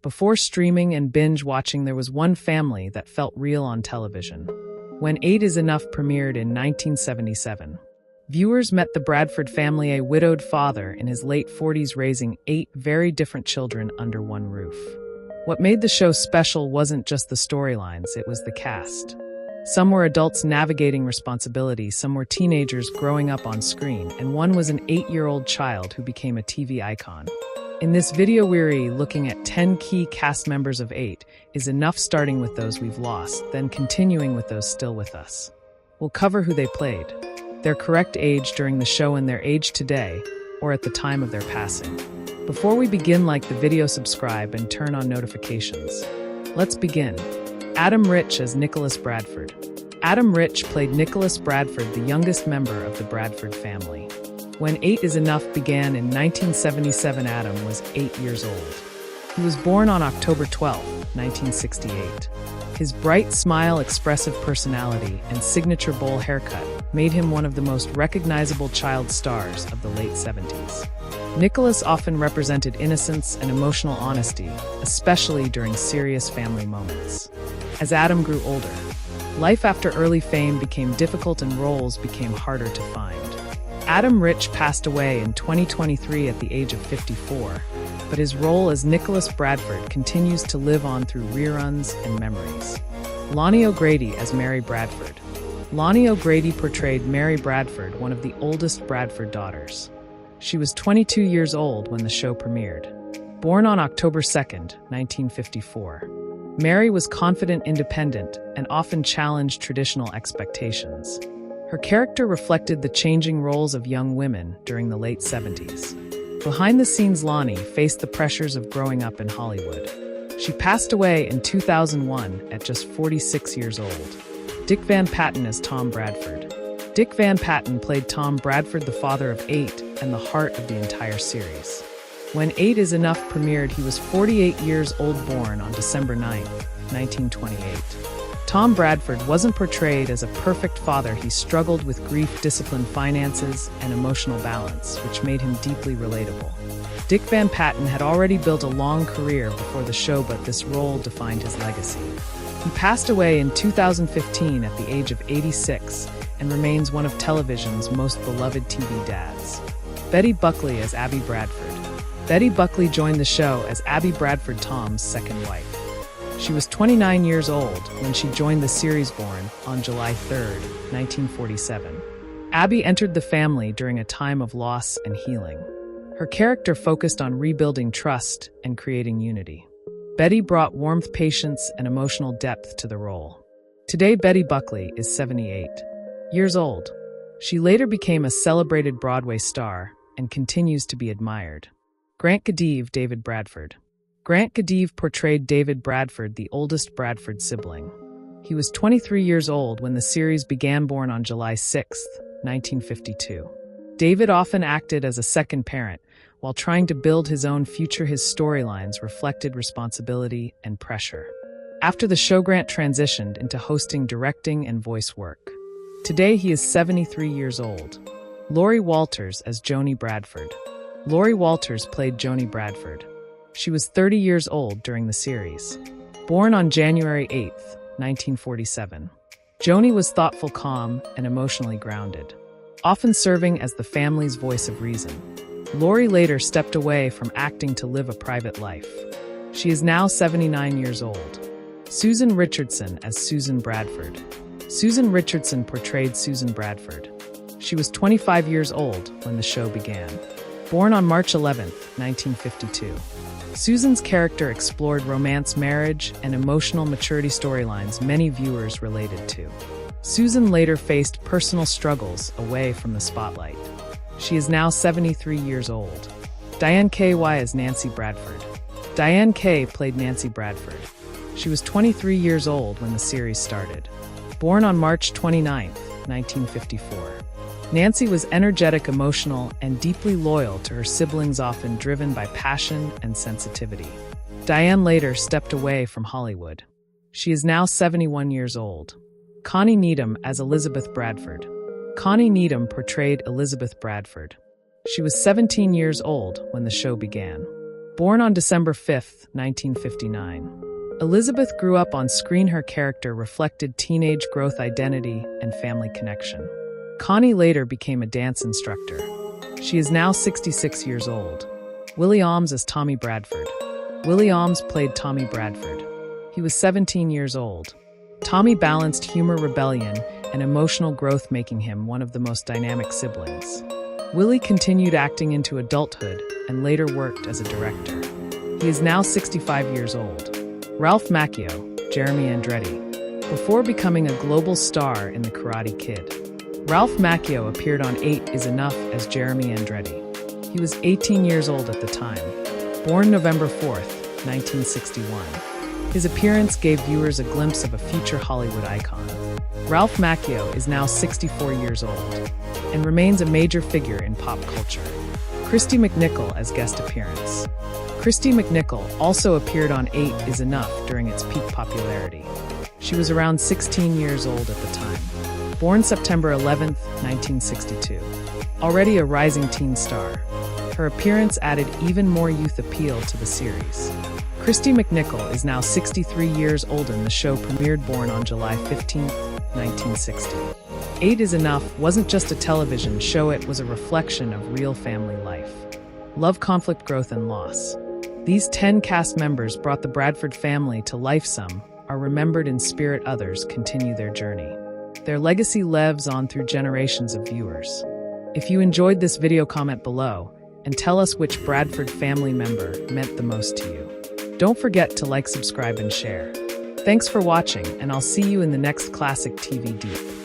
Before streaming and binge watching, there was one family that felt real on television. When 8 is Enough premiered in 1977. Viewers met the Bradford family, a widowed father in his late 40s raising 8 very different children under one roof. What made the show special wasn't just the storylines, it was the cast. Some were adults navigating responsibility, some were teenagers growing up on screen, and one was an 8-year-old child who became a TV icon. In this video, we're looking at 10 key cast members of 8 is Enough, starting with those we've lost, then continuing with those still with us. We'll cover who they played, their correct age during the show and their age today, or at the time of their passing. Before we begin, like the video, subscribe, and turn on notifications. Let's begin. Adam Rich as Nicholas Bradford. Adam Rich played Nicholas Bradford, the youngest member of the Bradford family. When 8 is Enough began in 1977, Adam was 8 years old. He was born on October 12, 1968. His bright smile, expressive personality, and signature bowl haircut made him one of the most recognizable child stars of the late 70s. Nicholas often represented innocence and emotional honesty, especially during serious family moments. As Adam grew older, life after early fame became difficult and roles became harder to find. Adam Rich passed away in 2023 at the age of 54, but his role as Nicholas Bradford continues to live on through reruns and memories. Lonnie O'Grady as Mary Bradford. Lonnie O'Grady portrayed Mary Bradford, one of the oldest Bradford daughters. She was 22 years old when the show premiered. Born on October 2, 1954. Mary was confident, independent, and often challenged traditional expectations. Her character reflected the changing roles of young women during the late 70s. Behind the scenes, Lonnie faced the pressures of growing up in Hollywood. She passed away in 2001 at just 46 years old. Dick Van Patten as Tom Bradford. Dick Van Patten played Tom Bradford, the father of 8 and the heart of the entire series. When 8 is Enough premiered, he was 48 years old, born on December 9, 1928. Tom Bradford wasn't portrayed as a perfect father. He struggled with grief, discipline, finances, and emotional balance, which made him deeply relatable. Dick Van Patten had already built a long career before the show, but this role defined his legacy. He passed away in 2015 at the age of 86 and remains one of television's most beloved TV dads. Betty Buckley as Abby Bradford. Betty Buckley joined the show as Abby Bradford, Tom's second wife. She was 29 years old when she joined the series, born on July 3, 1947. Abby entered the family during a time of loss and healing. Her character focused on rebuilding trust and creating unity. Betty brought warmth, patience, and emotional depth to the role. Today, Betty Buckley is 78 years old. She later became a celebrated Broadway star and continues to be admired. Grant Gadive, David Bradford. Grant Gadive portrayed David Bradford, the oldest Bradford sibling. He was 23 years old when the series began, born on July 6, 1952. David often acted as a second parent while trying to build his own future. His storylines reflected responsibility and pressure. After the show, Grant transitioned into hosting, directing, and voice work. Today, he is 73 years old. Lori Walters as Joni Bradford. Lori Walters played Joni Bradford. She was 30 years old during the series. Born on January 8, 1947. Joni was thoughtful, calm, and emotionally grounded, often serving as the family's voice of reason. Lori later stepped away from acting to live a private life. She is now 79 years old. Susan Richardson as Susan Bradford. Susan Richardson portrayed Susan Bradford. She was 25 years old when the show began. Born on March 11, 1952. Susan's character explored romance, marriage, and emotional maturity storylines many viewers related to. Susan later faced personal struggles away from the spotlight. She is now 73 years old. Diane K.Y. as Nancy Bradford. Diane K. played Nancy Bradford. She was 23 years old when the series started. Born on March 29, 1954. Nancy was energetic, emotional, and deeply loyal to her siblings, often driven by passion and sensitivity. Diane later stepped away from Hollywood. She is now 71 years old. Connie Needham as Elizabeth Bradford. Connie Needham portrayed Elizabeth Bradford. She was 17 years old when the show began. Born on December 5, 1959. Elizabeth grew up on screen. Her character reflected teenage growth, identity, and family connection. Connie later became a dance instructor. She is now 66 years old. Willie Alms as Tommy Bradford. Willie Alms played Tommy Bradford. He was 17 years old. Tommy balanced humor, rebellion, and emotional growth, making him one of the most dynamic siblings. Willie continued acting into adulthood and later worked as a director. He is now 65 years old. Ralph Macchio, Jeremy Andretti. Before becoming a global star in The Karate Kid, Ralph Macchio appeared on 8 is Enough as Jeremy Andretti. He was 18 years old at the time. Born November 4th, 1961. His appearance gave viewers a glimpse of a future Hollywood icon. Ralph Macchio is now 64 years old and remains a major figure in pop culture. Christy McNichol as guest appearance. Christy McNichol also appeared on 8 is Enough during its peak popularity. She was around 16 years old at the time. Born September 11, 1962. Already a rising teen star, her appearance added even more youth appeal to the series. Christy McNichol is now 63 years old and the show premiered born on July 15, 1960. 8 is Enough wasn't just a television show, it was a reflection of real family life. Love, conflict, growth, and loss. These 10 cast members brought the Bradford family to life. Some are remembered in spirit, others continue their journey. Their legacy lives on through generations of viewers. If you enjoyed this video, comment below and tell us which Bradford family member meant the most to you. Don't forget to like, subscribe, and share. Thanks for watching, and I'll see you in the next Classic TV Deep.